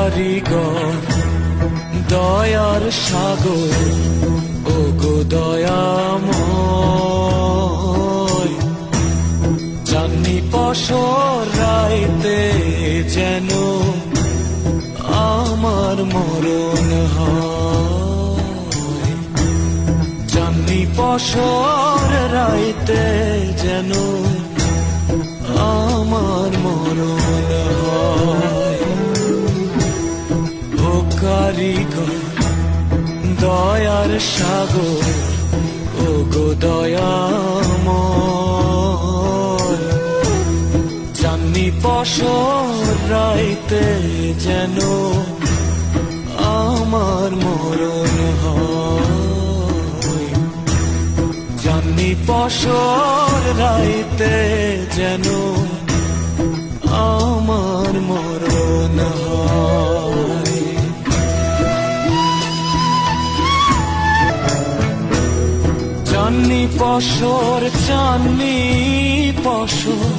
কারিগর দয়ার সাগর ও গো দয়াময়, চাঁদনি পশর রাইতে যেন আমার মরণ হয়। চাঁদনি পশর রাইতে যেন আমার মরণ হয়। ও কারিগর দয়ার সাগর ও গো দয়াময়, চাঁদনি পশর রাইতে যেন আমার মরণ হয়। চাঁদনি পশর রাইতে যেন আমার মরণ হয়। চাঁদনি পশর চাঁদনি পশর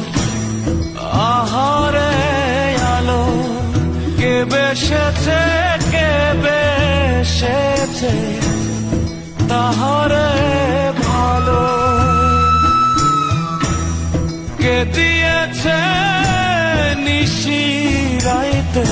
আহারে আলো, কে বেসেছে কে বেসেছে তাহারে ভালো, কে দিয়েছে নিশি রাইতে